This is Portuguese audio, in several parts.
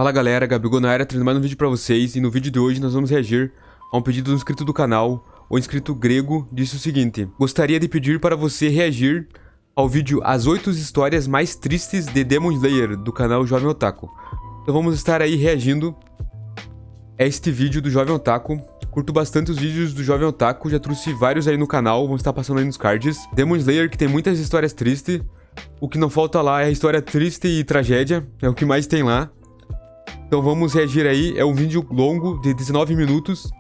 Fala galera, Gabigol na área, trazendo mais um vídeo pra vocês. E no vídeo de hoje nós vamos reagir a um pedido do inscrito do canal. O inscrito grego disse o seguinte: gostaria de pedir para você reagir ao vídeo As 8 histórias mais tristes de Demon Slayer, do canal Jovem Otaku. Então vamos estar aí reagindo a este vídeo do Jovem Otaku. Curto bastante os vídeos do Jovem Otaku, já trouxe vários aí no canal, vão estar passando aí nos cards. Demon Slayer, que tem muitas histórias tristes. O que não falta lá é a história triste e tragédia, é o que mais tem lá. Então vamos reagir aí, é um vídeo longo de 19 minutos.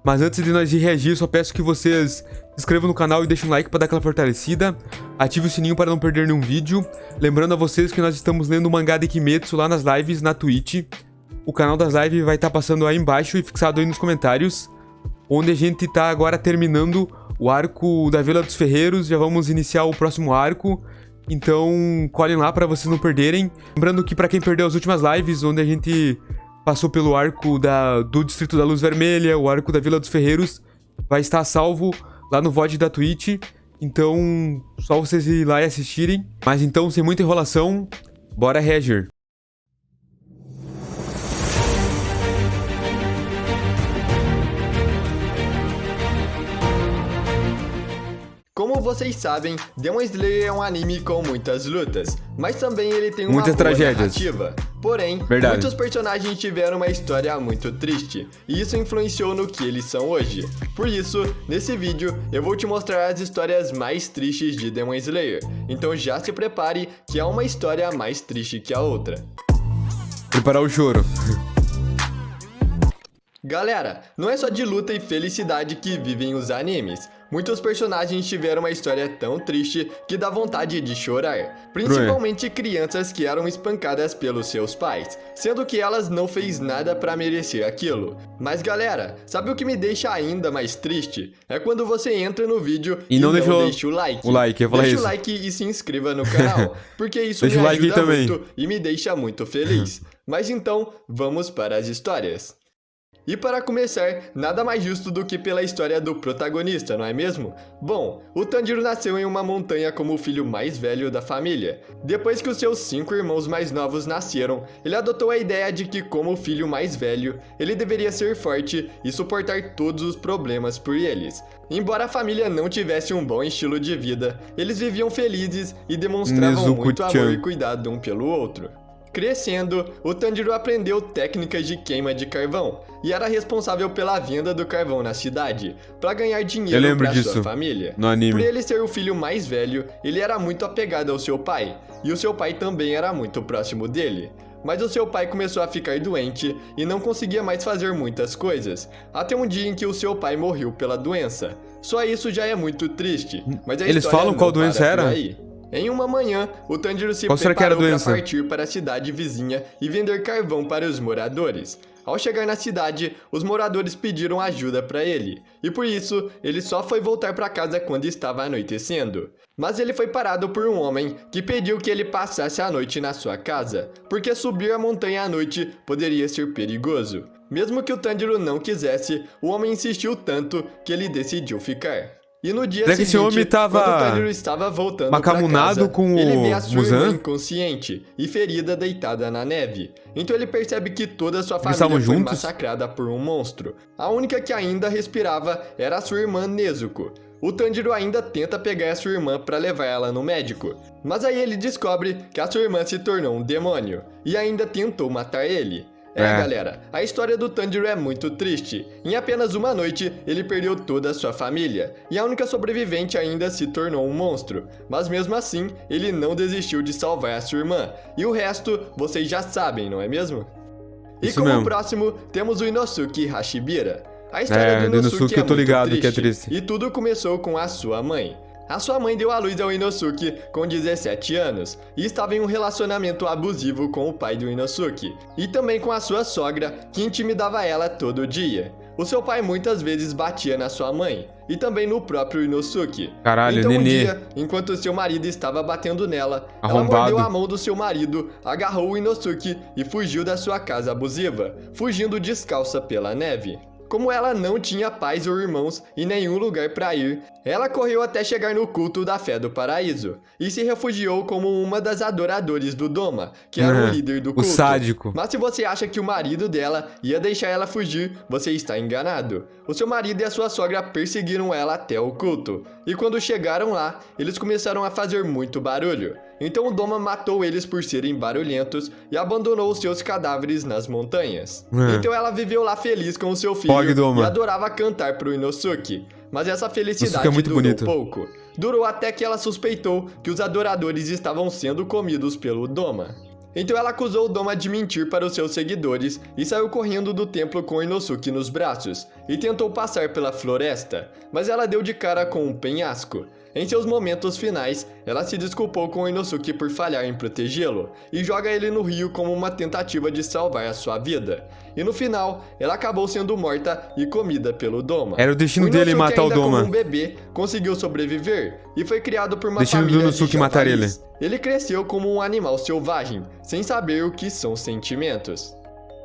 Mas antes de nós ir reagir, só peço que vocês se inscrevam no canal e deixem um like para dar aquela fortalecida. Ative o sininho para não perder nenhum vídeo. Lembrando a vocês que nós estamos lendo o mangá de Kimetsu lá nas lives na Twitch. O canal das lives vai estar passando aí embaixo e fixado aí nos comentários. Onde a gente tá agora terminando o arco da Vila dos Ferreiros, já vamos iniciar o próximo arco. Então, colhem lá para vocês não perderem. Lembrando que para quem perdeu as últimas lives, onde a gente passou pelo arco do Distrito da Luz Vermelha, o arco da Vila dos Ferreiros, vai estar salvo lá no VOD da Twitch. Então, só vocês ir lá e assistirem. Mas então, sem muita enrolação, bora reagir. Como vocês sabem, Demon Slayer é um anime com muitas lutas, mas também ele tem uma muitas boa tragédias. narrativa. Porém, muitos personagens tiveram uma história muito triste, e isso influenciou no que eles são hoje. Por isso, nesse vídeo, eu vou te mostrar as histórias mais tristes de Demon Slayer. Então já se prepare, que há uma história mais triste que a outra. Preparar o choro. Galera, não é só de luta e felicidade que vivem os animes. Muitos personagens tiveram uma história tão triste que dá vontade de chorar. Principalmente crianças que eram espancadas pelos seus pais, sendo que elas não fez nada pra merecer aquilo. Mas galera, sabe o que me deixa ainda mais triste? É quando você entra no vídeo e não deixa o like. Deixa o like e se inscreva no canal, porque isso me ajuda muito e me deixa muito feliz. Mas então, vamos para as histórias. E para começar, nada mais justo do que pela história do protagonista, não é mesmo? Bom, o Tanjiro nasceu em uma montanha como o filho mais velho da família. Depois que os seus 5 irmãos mais novos nasceram, ele adotou a ideia de que, como o filho mais velho, ele deveria ser forte e suportar todos os problemas por eles. Embora a família não tivesse um bom estilo de vida, eles viviam felizes e demonstravam muito amor e cuidado um pelo outro. Crescendo, o Tanjiro aprendeu técnicas de queima de carvão e era responsável pela venda do carvão na cidade, para ganhar dinheiro para sua família. No anime. Por ele ser o filho mais velho, ele era muito apegado ao seu pai, e o seu pai também era muito próximo dele. Mas o seu pai começou a ficar doente e não conseguia mais fazer muitas coisas, até um dia em que o seu pai morreu pela doença. Só isso já é muito triste, mas a Eles falam qual doença era? Em uma manhã, o Tanjiro se preparou para partir para a cidade vizinha e vender carvão para os moradores. Ao chegar na cidade, os moradores pediram ajuda para ele, e por isso, ele só foi voltar para casa quando estava anoitecendo. Mas ele foi parado por um homem que pediu que ele passasse a noite na sua casa, porque subir a montanha à noite poderia ser perigoso. Mesmo que o Tanjiro não quisesse, o homem insistiu tanto que ele decidiu ficar. E no dia seguinte, esse homem tava quando o Tanjiro estava voltando para casa, com ele vê a sua irmã Muzan inconsciente e ferida deitada na neve. Então ele percebe que toda a sua família foi massacrada por um monstro. A única que ainda respirava era a sua irmã Nezuko. O Tanjiro ainda tenta pegar a sua irmã para levar ela no médico, mas aí ele descobre que a sua irmã se tornou um demônio e ainda tentou matar ele. Galera, a história do Tanjiro é muito triste. Em apenas uma noite, ele perdeu toda a sua família, e a única sobrevivente ainda se tornou um monstro. Mas mesmo assim, ele não desistiu de salvar a sua irmã, e o resto vocês já sabem, não é mesmo? E como próximo, temos o Inosuke Hashibira. A história do Inosuke é muito triste, e tudo começou com a sua mãe. A sua mãe deu à luz ao Inosuke com 17 anos e estava em um relacionamento abusivo com o pai do Inosuke e também com a sua sogra, que intimidava ela todo dia. O seu pai muitas vezes batia na sua mãe e também no próprio Inosuke. Então um dia, enquanto seu marido estava batendo nela, ela mordeu a mão do seu marido, agarrou o Inosuke e fugiu da sua casa abusiva, fugindo descalça pela neve. Como ela não tinha pais ou irmãos e nenhum lugar para ir, ela correu até chegar no culto da fé do paraíso e se refugiou como uma das adoradores do Doma, que era o líder do culto. O sádico. Mas se você acha que o marido dela ia deixar ela fugir, você está enganado. O seu marido e a sua sogra perseguiram ela até o culto, e quando chegaram lá, eles começaram a fazer muito barulho. Então o Doma matou eles por serem barulhentos e abandonou os seus cadáveres nas montanhas. Então ela viveu lá feliz com o seu filho e adorava cantar pro Inosuke. Mas essa felicidade durou pouco. Durou até que ela suspeitou que os adoradores estavam sendo comidos pelo Doma. Então ela acusou o Doma de mentir para os seus seguidores e saiu correndo do templo com Inosuke nos braços e tentou passar pela floresta, mas ela deu de cara com um penhasco. Em seus momentos finais, ela se desculpou com Inosuke por falhar em protegê-lo e joga ele no rio como uma tentativa de salvar a sua vida. E no final, ela acabou sendo morta e comida pelo Doma. Era o destino dele matar o Doma. Como um bebê, conseguiu sobreviver e foi criado por uma destino família do Inosuke de matar ele. Ele cresceu como um animal selvagem, sem saber o que são sentimentos.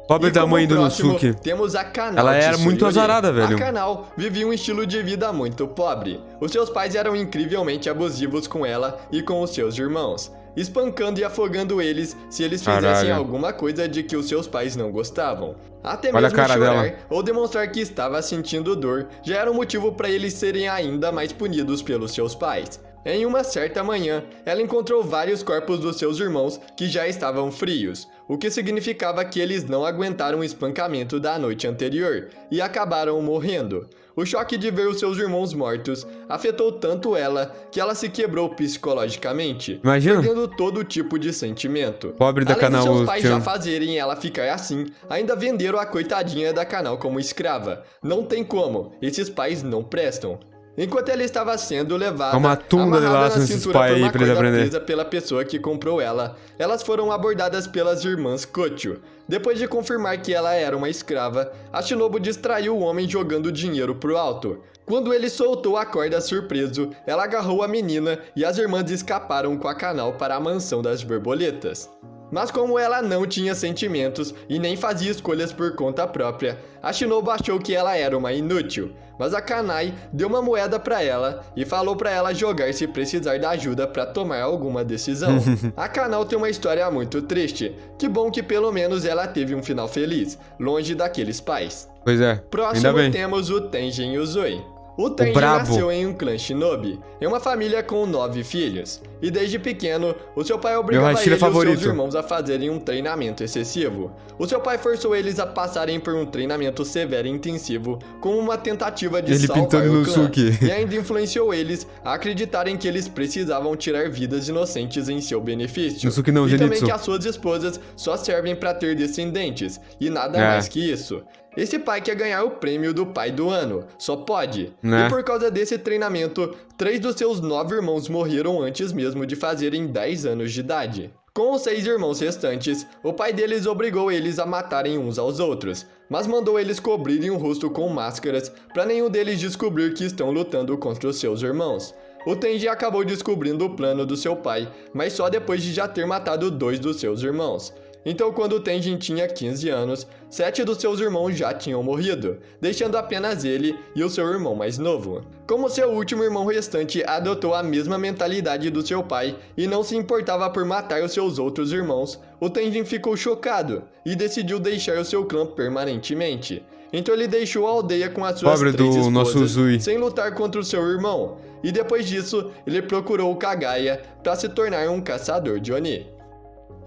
Pobre da mãe do Inosuke. Temos a Kanao. Ela era muito azarada, velho. A Kanao vivia um estilo de vida muito pobre. Os seus pais eram incrivelmente abusivos com ela e com os seus irmãos, espancando e afogando eles se eles fizessem alguma coisa de que os seus pais não gostavam. Até mesmo chorar ou demonstrar que estava sentindo dor já era um motivo para eles serem ainda mais punidos pelos seus pais. Em uma certa manhã, ela encontrou vários corpos dos seus irmãos que já estavam frios, o que significava que eles não aguentaram o espancamento da noite anterior e acabaram morrendo. O choque de ver os seus irmãos mortos afetou tanto ela que ela se quebrou psicologicamente, perdendo todo tipo de sentimento. Pobre da Kanao. Além dos seus pais já fazerem ela ficar assim, ainda venderam a coitadinha da Kanao como escrava. Não tem como, esses pais não prestam. Enquanto ela estava sendo levada, amarrada na cintura por uma corda presa pela pessoa que comprou ela, elas foram abordadas pelas irmãs Kocho. Depois de confirmar que ela era uma escrava, a Shinobu distraiu o homem jogando dinheiro pro alto. Quando ele soltou a corda surpreso, ela agarrou a menina e as irmãs escaparam com a Kanao para a mansão das borboletas. Mas como ela não tinha sentimentos e nem fazia escolhas por conta própria, a Shinobu achou que ela era uma inútil. Mas a Kanai deu uma moeda pra ela e falou pra ela jogar se precisar da ajuda pra tomar alguma decisão. A Kanao tem uma história muito triste. Que bom que pelo menos ela teve um final feliz, longe daqueles pais. Pois é, Próximo temos o Tenjin Uzui. O Tenjin nasceu em um clã shinobi, em uma família com 9 filhos. E desde pequeno, o seu pai obrigava ele e os seus irmãos a fazerem um treinamento excessivo. O seu pai forçou eles a passarem por um treinamento severo e intensivo, como uma tentativa de salvar o clã. E ainda influenciou eles a acreditarem que eles precisavam tirar vidas inocentes em seu benefício. E também que as suas esposas só servem para ter descendentes, e nada mais que isso. Esse pai quer ganhar o prêmio do pai do ano, só pode. E por causa desse treinamento, 3 dos seus 9 irmãos morreram antes mesmo de fazerem 10 anos de idade. Com os 6 irmãos restantes, o pai deles obrigou eles a matarem uns aos outros, mas mandou eles cobrirem o rosto com máscaras para nenhum deles descobrir que estão lutando contra os seus irmãos. O Tenji acabou descobrindo o plano do seu pai, mas só depois de já ter matado 2 dos seus irmãos. Então, quando o Tenjin tinha 15 anos, 7 dos seus irmãos já tinham morrido, deixando apenas ele e o seu irmão mais novo. Como seu último irmão restante adotou a mesma mentalidade do seu pai e não se importava por matar os seus outros irmãos, o Tenjin ficou chocado e decidiu deixar o seu clã permanentemente. Então ele deixou a aldeia com as suas 3 esposas, sem lutar contra o seu irmão. E depois disso, ele procurou o Kagaya para se tornar um caçador de Oni.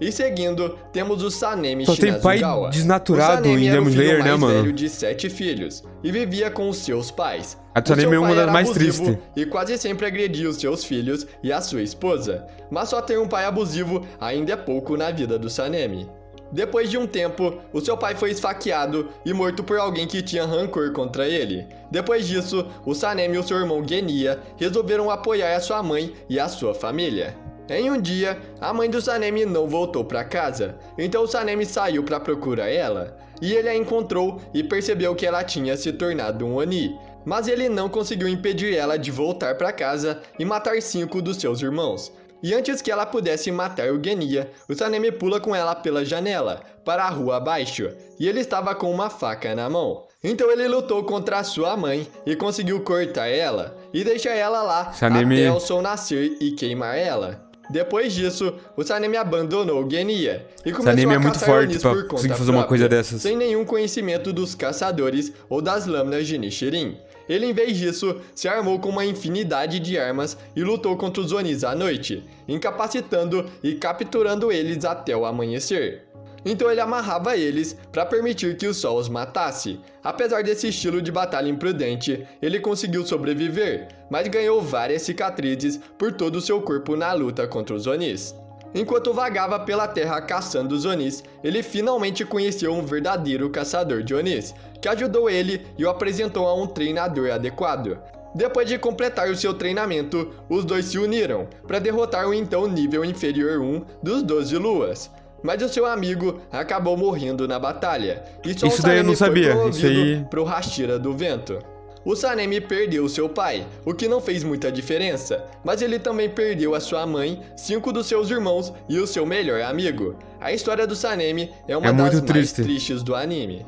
E seguindo, temos o Sanemi Shinazugawa. Só tem pai desnaturado em Demon Slayer, né, mano? Velho de 7 filhos e vivia com os seus pais. A Sanemi é uma das mais tristes. E quase sempre agredia os seus filhos e a sua esposa. Mas só ter um pai abusivo ainda é pouco na vida do Sanemi. Depois de um tempo, o seu pai foi esfaqueado e morto por alguém que tinha rancor contra ele. Depois disso, o Sanemi e o seu irmão Genia resolveram apoiar a sua mãe e a sua família. Em um dia, a mãe do Sanemi não voltou para casa, então o Sanemi saiu para procurar ela, e ele a encontrou e percebeu que ela tinha se tornado um Oni, mas ele não conseguiu impedir ela de voltar para casa e matar 5 dos seus irmãos. E antes que ela pudesse matar o Genia, o Sanemi pula com ela pela janela, para a rua abaixo, e ele estava com uma faca na mão. Então ele lutou contra a sua mãe e conseguiu cortar ela e deixar ela lá Sanemi... até o sol nascer e queimar ela. Depois disso, o Sanemi abandonou Genya e começou a muito caçar forte Onis pra por conta conseguir fazer própria, uma coisa dessas. sem nenhum conhecimento dos caçadores ou das lâminas de Nichirin. Ele, em vez disso, se armou com uma infinidade de armas e lutou contra os Onis à noite, incapacitando e capturando eles até o amanhecer. Então ele amarrava eles para permitir que o sol os matasse. Apesar desse estilo de batalha imprudente, ele conseguiu sobreviver, mas ganhou várias cicatrizes por todo o seu corpo na luta contra os Onis. Enquanto vagava pela terra caçando os Onis, ele finalmente conheceu um verdadeiro caçador de Onis, que ajudou ele e o apresentou a um treinador adequado. Depois de completar o seu treinamento, os dois se uniram para derrotar o então nível inferior 1 dos 12 luas. Mas o seu amigo acabou morrendo na batalha, e só Isso daí eu não sabia, isso aí... pro Hashira do Vento. O Sanemi perdeu seu pai, o que não fez muita diferença, mas ele também perdeu a sua mãe, 5 dos seus irmãos e o seu melhor amigo. A história do Sanemi é uma das mais tristes do anime.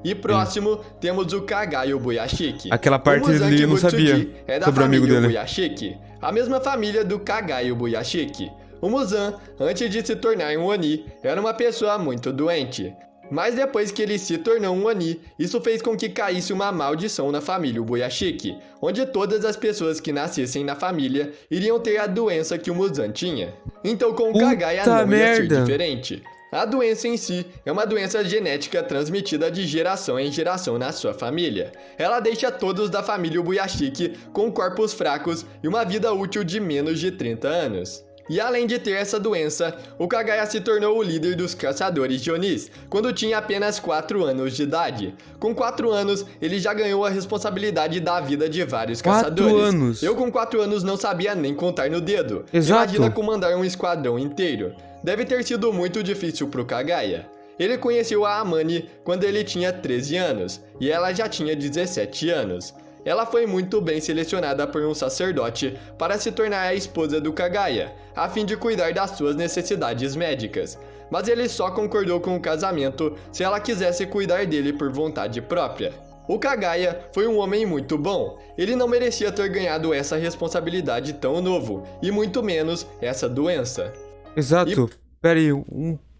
E próximo, temos o Kagai Ubuyashiki. Aquela parte ele eu não sabia é da sobre o amigo dele. Ubuyashiki, a mesma família do Kagai Ubuyashiki. O Muzan, antes de se tornar um Oni, era uma pessoa muito doente. Mas depois que ele se tornou um Oni, isso fez com que caísse uma maldição na família Ubuyashiki, onde todas as pessoas que nascessem na família iriam ter a doença que o Muzan tinha. Então com o Kagai não ia ser diferente. A doença em si é uma doença genética transmitida de geração em geração na sua família. Ela deixa todos da família Ubuyashiki com corpos fracos e uma vida útil de menos de 30 anos. E além de ter essa doença, o Kagaya se tornou o líder dos caçadores de Onis, quando tinha apenas 4 anos de idade. Com 4 anos, ele já ganhou a responsabilidade da vida de vários caçadores. 4 anos? Eu com 4 anos não sabia nem contar no dedo. Exato. Imagina comandar um esquadrão inteiro. Deve ter sido muito difícil pro Kagaya. Ele conheceu a Amane quando ele tinha 13 anos, e ela já tinha 17 anos. Ela foi muito bem selecionada por um sacerdote para se tornar a esposa do Kagaya, a fim de cuidar das suas necessidades médicas. Mas ele só concordou com o casamento se ela quisesse cuidar dele por vontade própria. O Kagaya foi um homem muito bom. Ele não merecia ter ganhado essa responsabilidade tão novo, e muito menos essa doença. Exato. Pera aí,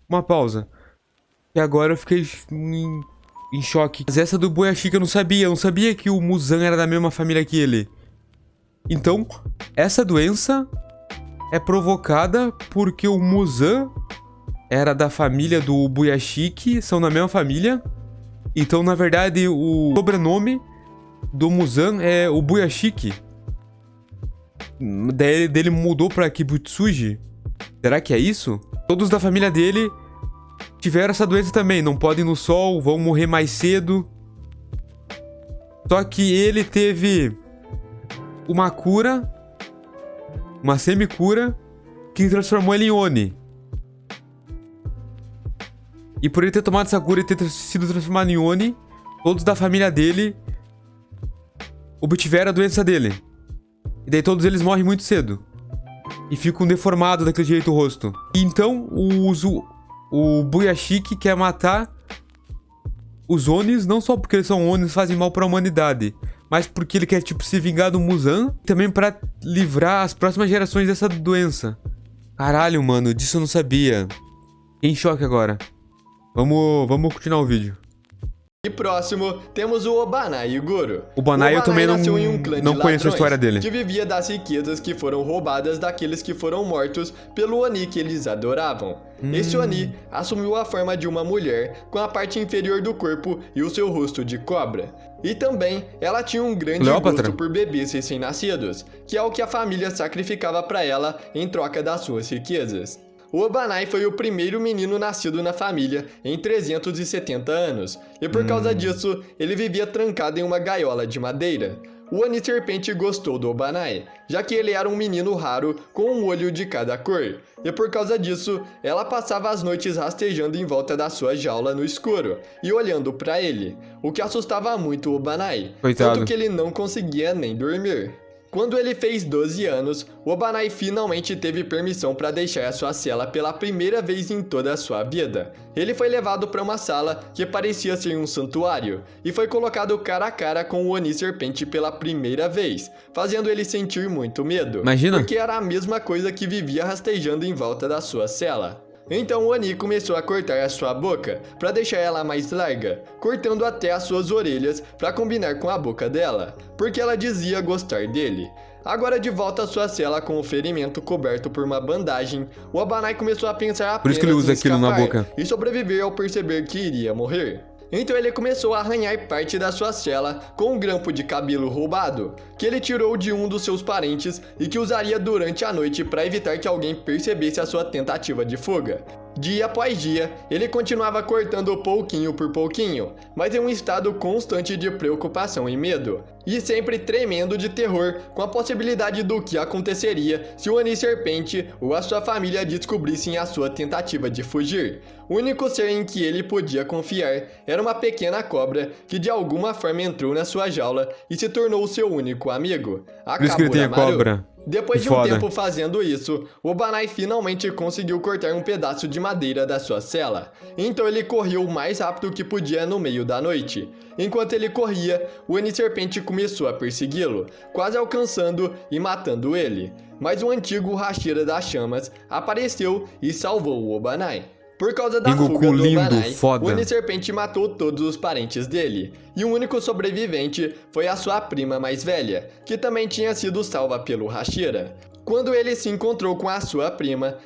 uma pausa. E agora eu fiquei em choque. Mas essa do Ubuyashiki eu não sabia que o Muzan era da mesma família que ele. Então, essa doença é provocada porque o Muzan era da família do Ubuyashiki, são da mesma família. Então, na verdade, o sobrenome do Muzan é Ubuyashiki. Dele mudou pra Kibutsuji. Será que é isso? Todos da família dele tiveram essa doença também, não podem ir no sol, vão morrer mais cedo. Só que ele teve uma cura, uma semi-cura, que transformou ele em Oni. E por ele ter tomado essa cura e ter sido transformado em Oni, todos da família dele obtiveram a doença dele. E daí todos eles morrem muito cedo. E ficam deformados daquele jeito o rosto. E então o Ubuyashiki quer matar os Onis, não só porque eles são Onis e fazem mal pra humanidade, mas porque ele quer, tipo, se vingar do Muzan, e também pra livrar as próximas gerações dessa doença. Caralho, mano, disso eu não sabia. Fiquei em choque agora. Vamos continuar o vídeo. E próximo, temos o Obanai Goro. O Obanai eu também nasceu em um clã não de conheço a história dele. Que vivia das riquezas que foram roubadas daqueles que foram mortos pelo Oni que eles adoravam. Esse Oni assumiu a forma de uma mulher com a parte inferior do corpo e o seu rosto de cobra. E também, ela tinha um grande gosto por bebês recém-nascidos, que é o que a família sacrificava para ela em troca das suas riquezas. O Obanai foi o primeiro menino nascido na família em 370 anos, e por causa disso, ele vivia trancado em uma gaiola de madeira. O Oni Serpente gostou do Obanai, já que ele era um menino raro com um olho de cada cor, e por causa disso, ela passava as noites rastejando em volta da sua jaula no escuro e olhando para ele, o que assustava muito o Obanai, tanto que ele não conseguia nem dormir. Quando ele fez 12 anos, Obanai finalmente teve permissão para deixar a sua cela pela primeira vez em toda a sua vida. Ele foi levado para uma sala que parecia ser um santuário e foi colocado cara a cara com o Oni Serpente pela primeira vez, fazendo ele sentir muito medo. Imagina. Porque era a mesma coisa que vivia rastejando em volta da sua cela. Então o Oni começou a cortar a sua boca para deixar ela mais larga, cortando até as suas orelhas para combinar com a boca dela, porque ela dizia gostar dele. Agora de volta à sua cela com o ferimento coberto por uma bandagem, o Obanai começou a pensar apenas Por isso que ele usa em aquilo na escapar boca. e sobreviver ao perceber que iria morrer. Então ele começou a arranhar parte da sua cela com um grampo de cabelo roubado, que ele tirou de um dos seus parentes e que usaria durante a noite para evitar que alguém percebesse a sua tentativa de fuga. Dia após dia, ele continuava cortando pouquinho por pouquinho, mas em um estado constante de preocupação e medo, e sempre tremendo de terror com a possibilidade do que aconteceria se o Oni Serpente ou a sua família descobrissem a sua tentativa de fugir. O único ser em que ele podia confiar era uma pequena cobra que de alguma forma entrou na sua jaula e se tornou seu único amigo, a Por isso que ele tem a Kaburamaru. cobra. Depois Que de um foda. tempo fazendo isso, o Obanai finalmente conseguiu cortar um pedaço de madeira da sua cela. Então ele correu o mais rápido que podia no meio da noite. Enquanto ele corria, o Oni Serpente começou a persegui-lo, quase alcançando e matando ele. Mas o antigo Hashira das Chamas apareceu e salvou o Obanai. Por causa da Rengoku fuga do lindo, Obanai, foda. o Oni Serpente matou todos os parentes dele, e o único sobrevivente foi a sua prima mais velha, que também tinha sido salva pelo Hashira. Quando ele se encontrou com a sua prima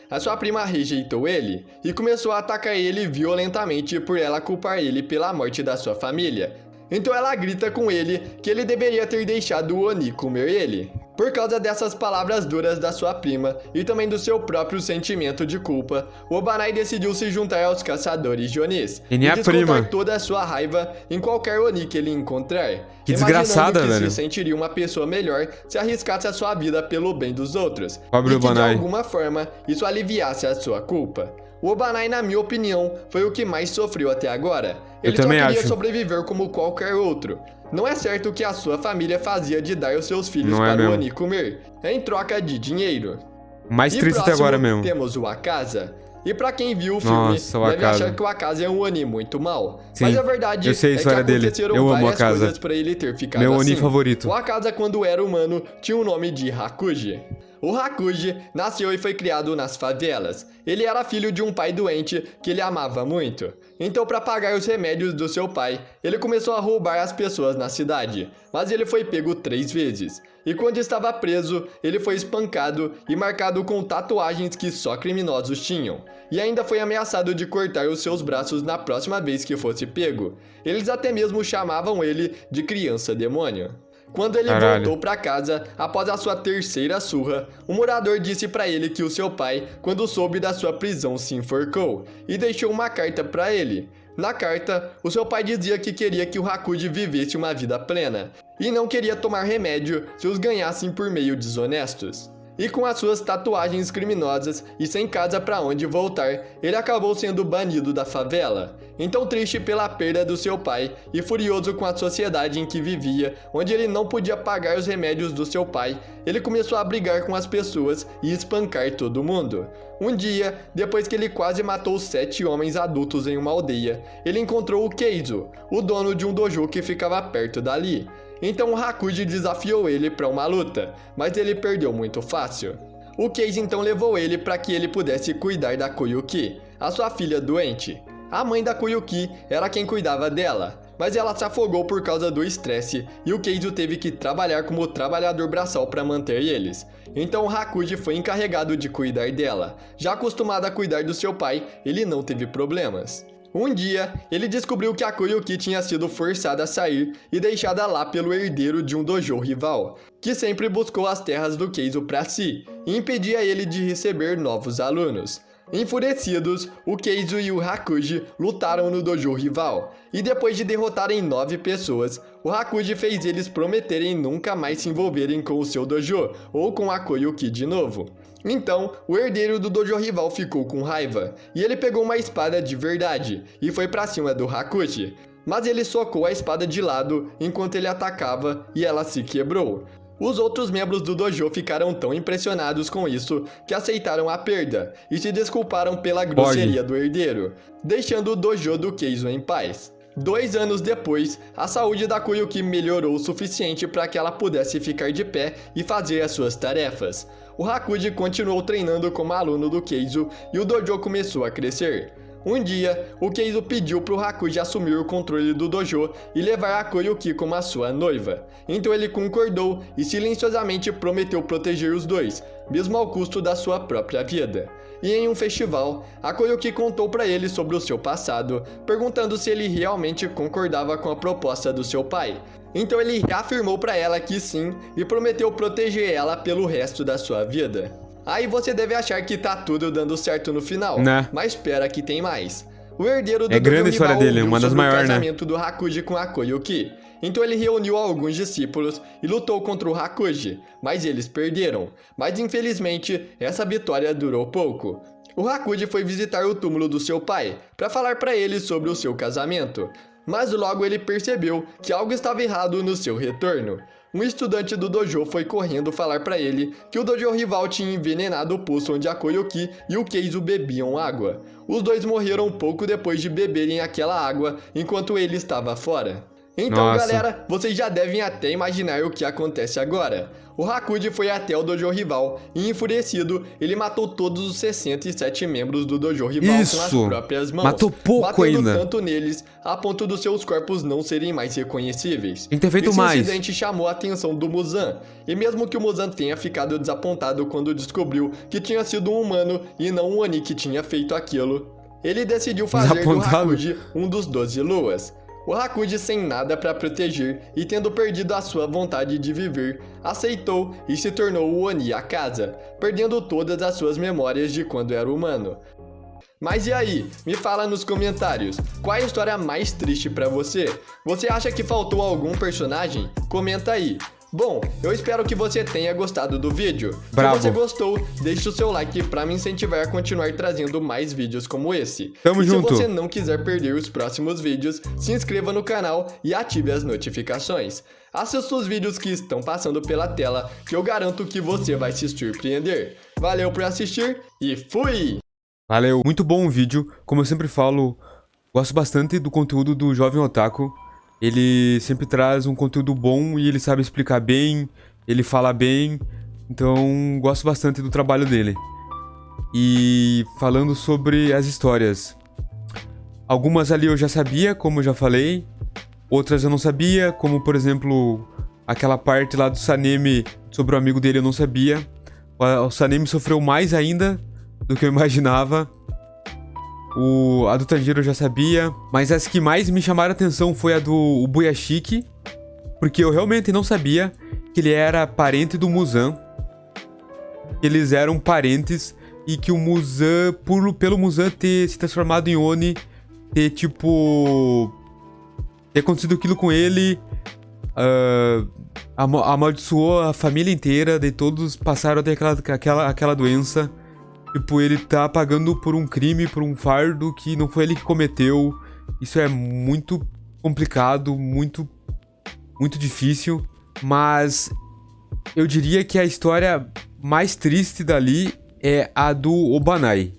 rejeitou ele e começou a atacar ele violentamente por ela culpar ele pela morte da sua família. Então ela grita com ele que ele deveria ter deixado o Oni comer ele. Por causa dessas palavras duras da sua prima e também do seu próprio sentimento de culpa, o Obanai decidiu se juntar aos caçadores de Onis E nem a descontar prima. toda a sua raiva em qualquer Oni que ele encontrar. Que imaginando desgraçada, que velho. se sentiria uma pessoa melhor se arriscasse a sua vida pelo bem dos outros. Pobre e que de Obanai. alguma forma isso aliviasse a sua culpa. O Obanai, na minha opinião, foi o que mais sofreu até agora. Ele só também queria acho. sobreviver como qualquer outro. Não é certo o que a sua família fazia de dar os seus filhos Não é para o mesmo. Oni comer, em troca de dinheiro. Mais E triste até próximo, agora mesmo. temos o Akaza. E pra quem viu o filme, Nossa, o deve Akaza. achar que o Akaza é um Oni muito mal. Sim, Mas a verdade eu sei a é que história dele. aconteceram Eu amo o várias Akaza. coisas pra ele ter ficado Meu assim. Oni favorito. O Akaza, quando era humano, tinha o nome de Hakuji. O Hakuji nasceu e foi criado nas favelas. Ele era filho de um pai doente que ele amava muito. Então, para pagar os remédios do seu pai, ele começou a roubar as pessoas na cidade. Mas ele foi pego 3 vezes. E quando estava preso, ele foi espancado e marcado com tatuagens que só criminosos tinham. E ainda foi ameaçado de cortar os seus braços na próxima vez que fosse pego. Eles até mesmo chamavam ele de criança demônio. Quando ele Caralho. voltou para casa, após a sua 3ª surra, o morador disse para ele que o seu pai, quando soube da sua prisão, se enforcou e deixou uma carta para ele. Na carta, o seu pai dizia que queria que o Hakuji vivesse uma vida plena e não queria tomar remédio se os ganhassem por meio desonestos. E com as suas tatuagens criminosas e sem casa para onde voltar, ele acabou sendo banido da favela. Então, triste pela perda do seu pai e furioso com a sociedade em que vivia, onde ele não podia pagar os remédios do seu pai, ele começou a brigar com as pessoas e espancar todo mundo. Um dia, depois que ele quase matou 7 homens adultos em uma aldeia, ele encontrou o Keizo, o dono de um dojo que ficava perto dali. Então o Hakuji desafiou ele para uma luta, mas ele perdeu muito fácil. O Keizo então levou ele para que ele pudesse cuidar da Koyuki, a sua filha doente. A mãe da Koyuki era quem cuidava dela, mas ela se afogou por causa do estresse e o Keizo teve que trabalhar como trabalhador braçal para manter eles. Então o Hakuji foi encarregado de cuidar dela. Já acostumado a cuidar do seu pai, ele não teve problemas. Um dia, ele descobriu que a Koyuki tinha sido forçada a sair e deixada lá pelo herdeiro de um dojo rival, que sempre buscou as terras do Keizo para si e impedia ele de receber novos alunos. Enfurecidos, o Keizo e o Hakuji lutaram no dojo rival, e depois de derrotarem 9 pessoas, o Hakuji fez eles prometerem nunca mais se envolverem com o seu dojo ou com a Koyuki de novo. Então, o herdeiro do dojo rival ficou com raiva, e ele pegou uma espada de verdade e foi pra cima do Hakuji. Mas ele socou a espada de lado enquanto ele atacava e ela se quebrou. Os outros membros do dojo ficaram tão impressionados com isso que aceitaram a perda e se desculparam pela grosseria do herdeiro, deixando o dojo do Keizo em paz. 2 anos depois, a saúde da Koyuki melhorou o suficiente para que ela pudesse ficar de pé e fazer as suas tarefas. O Hakuji continuou treinando como aluno do Keizo e o dojo começou a crescer. Um dia, o Keizo pediu para o Hakuji assumir o controle do dojo e levar a Koyuki como a sua noiva. Então ele concordou e silenciosamente prometeu proteger os dois, mesmo ao custo da sua própria vida. E em um festival, a Koyuki contou para ele sobre o seu passado, perguntando se ele realmente concordava com a proposta do seu pai. Então ele reafirmou para ela que sim e prometeu proteger ela pelo resto da sua vida. Aí você deve achar que tá tudo dando certo no final, mas espera que tem mais. O herdeiro do grande a história dele, uma das maiores, o casamento do Hakuji com a Koyuki. Então ele reuniu alguns discípulos e lutou contra o Hakuji, mas eles perderam. Mas infelizmente, essa vitória durou pouco. O Hakuji foi visitar o túmulo do seu pai para falar para ele sobre o seu casamento. Mas logo ele percebeu que algo estava errado no seu retorno. Um estudante do dojo foi correndo falar para ele que o dojo rival tinha envenenado o poço onde a Koyuki e o Keizo bebiam água. Os dois morreram pouco depois de beberem aquela água enquanto ele estava fora. Então, galera, vocês já devem até imaginar o que acontece agora. O Hakuji foi até o dojo rival e, enfurecido, ele matou todos os 67 membros do dojo rival com as próprias mãos. Matou pouco batendo ainda. Tanto neles, a ponto dos seus corpos não serem mais reconhecíveis. Tem que ter feito mais. Esse incidente chamou a atenção do Muzan, e mesmo que o Muzan tenha ficado desapontado quando descobriu que tinha sido um humano e não um Oni que tinha feito aquilo, ele decidiu fazer do Hakuji um dos 12 luas. O Hakuji, sem nada para proteger e tendo perdido a sua vontade de viver, aceitou e se tornou o Oni Akaza, perdendo todas as suas memórias de quando era humano. Mas e aí? Me fala nos comentários, qual é a história mais triste pra você? Você acha que faltou algum personagem? Comenta aí. Bom, eu espero que você tenha gostado do vídeo. Bravo. Se você gostou, deixe o seu like pra me incentivar a continuar trazendo mais vídeos como esse. Tamo junto. Se você não quiser perder os próximos vídeos, se inscreva no canal e ative as notificações. Assista os vídeos que estão passando pela tela, que eu garanto que você vai se surpreender. Valeu por assistir e fui! Valeu, muito bom o vídeo. Como eu sempre falo, gosto bastante do conteúdo do Jovem Otaku. Ele sempre traz um conteúdo bom e ele sabe explicar bem, ele fala bem, então gosto bastante do trabalho dele. E falando sobre as histórias, algumas ali eu já sabia, como eu já falei, outras eu não sabia, como por exemplo, aquela parte lá do Sanemi sobre o amigo dele eu não sabia. O Sanemi sofreu mais ainda do que eu imaginava. A do Tanjiro eu já sabia, mas as que mais me chamaram a atenção foi a do Buyashiki, porque eu realmente não sabia que ele era parente do Muzan. Eles eram parentes e que o Muzan, pelo Muzan ter se transformado em Oni, ter acontecido aquilo com ele, amaldiçoou a família inteira, daí todos passaram a ter aquela doença. Tipo, ele tá pagando por um crime, por um fardo que não foi ele que cometeu. Isso é muito complicado, muito difícil. Mas eu diria que a história mais triste dali é a do Obanai.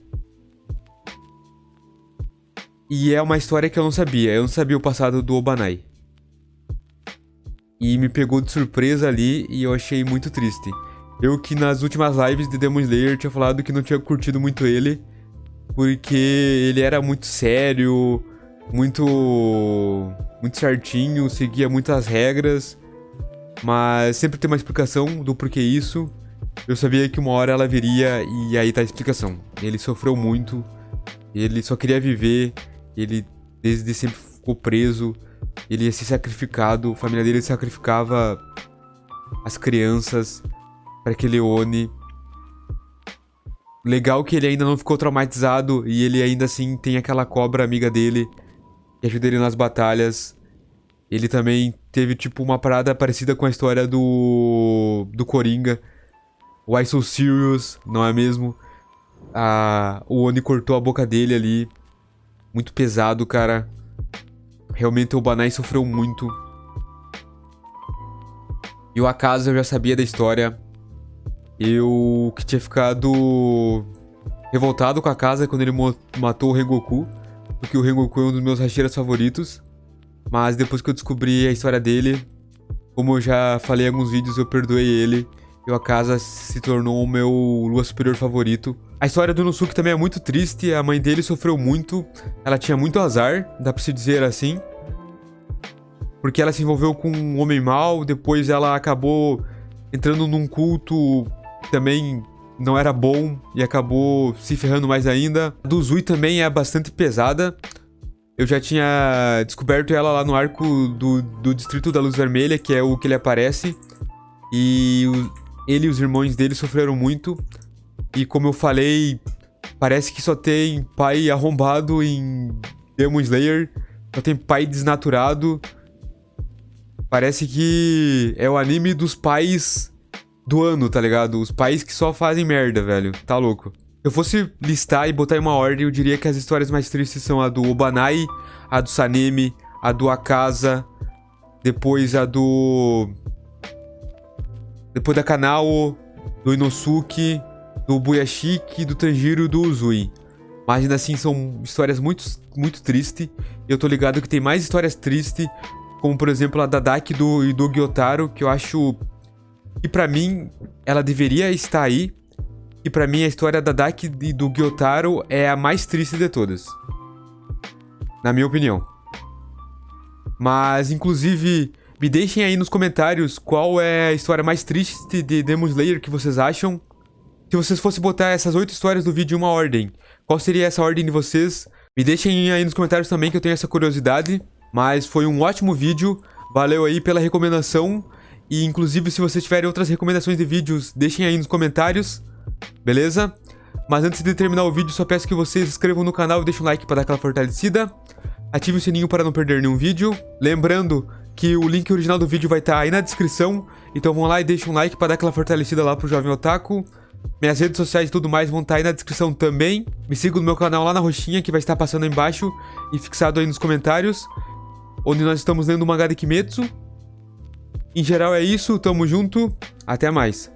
E é uma história que eu não sabia. Eu não sabia o passado do Obanai. E me pegou de surpresa ali e eu achei muito triste. Eu que nas últimas lives de Demon Slayer tinha falado que não tinha curtido muito ele, porque ele era muito sério, muito certinho, seguia muitas regras, mas sempre tem uma explicação do porquê isso. Eu sabia que uma hora ela viria e aí tá a explicação. Ele sofreu muito, ele só queria viver, ele desde sempre ficou preso, ele ia ser sacrificado, a família dele sacrificava as crianças para aquele Oni. Legal que ele ainda não ficou traumatizado e ele ainda assim tem aquela cobra amiga dele que ajuda ele nas batalhas. Ele também teve tipo uma parada parecida com a história do Coringa. Why So Serious, não é mesmo? O Oni cortou a boca dele ali. Muito pesado, cara. Realmente o Banai sofreu muito. E o Akaza eu já sabia da história. Eu que tinha ficado revoltado com a Akaza quando ele matou o Rengoku, porque o Rengoku é um dos meus Hashiras favoritos. Mas depois que eu descobri a história dele, como eu já falei em alguns vídeos, eu perdoei ele. E o Akaza se tornou o meu Lua Superior favorito. A história do Inosuke também é muito triste. A mãe dele sofreu muito. Ela tinha muito azar, dá pra se dizer assim. Porque ela se envolveu com um homem mau. Depois ela acabou entrando num culto que também não era bom. E acabou se ferrando mais ainda. A do Uzui também é bastante pesada. Eu já tinha descoberto ela lá no arco do Distrito da Luz Vermelha, que é o que ele aparece. E ele e os irmãos dele sofreram muito. E como eu falei, parece que só tem pai arrombado em Demon Slayer. Só tem pai desnaturado. Parece que é o anime dos pais do ano, tá ligado? Os pais que só fazem merda, velho. Tá louco. Se eu fosse listar e botar em uma ordem, eu diria que as histórias mais tristes são a do Obanai, a do Sanemi, a do Akaza, depois a do... Depois da Kanao, do Inosuke, do Buyashiki, do Tanjiro e do Uzui. Mas ainda assim são histórias muito tristes. E eu tô ligado que tem mais histórias tristes, como por exemplo a da Daki e do Gyotaro, que eu acho que pra mim ela deveria estar aí. E pra mim a história da Daki e do Gyotaro é a mais triste de todas. Na minha opinião. Mas, inclusive, me deixem aí nos comentários qual é a história mais triste de Demon Slayer que vocês acham. Se vocês fossem botar essas 8 histórias do vídeo em uma ordem, qual seria essa ordem de vocês? Me deixem aí nos comentários também que eu tenho essa curiosidade. Mas foi um ótimo vídeo. Valeu aí pela recomendação. E, inclusive, se vocês tiverem outras recomendações de vídeos, deixem aí nos comentários. Beleza? Mas antes de terminar o vídeo, só peço que vocês se inscrevam no canal e deixem um like para dar aquela fortalecida. Ative o sininho para não perder nenhum vídeo. Lembrando que o link original do vídeo vai estar aí na descrição. Então vão lá e deixem um like para dar aquela fortalecida lá pro Jovem Otaku. Minhas redes sociais e tudo mais vão estar aí na descrição também. Me sigam no meu canal lá na roxinha, que vai estar passando aí embaixo e fixado aí nos comentários, onde nós estamos lendo o mangá de Kimetsu. Em geral é isso, tamo junto, até mais.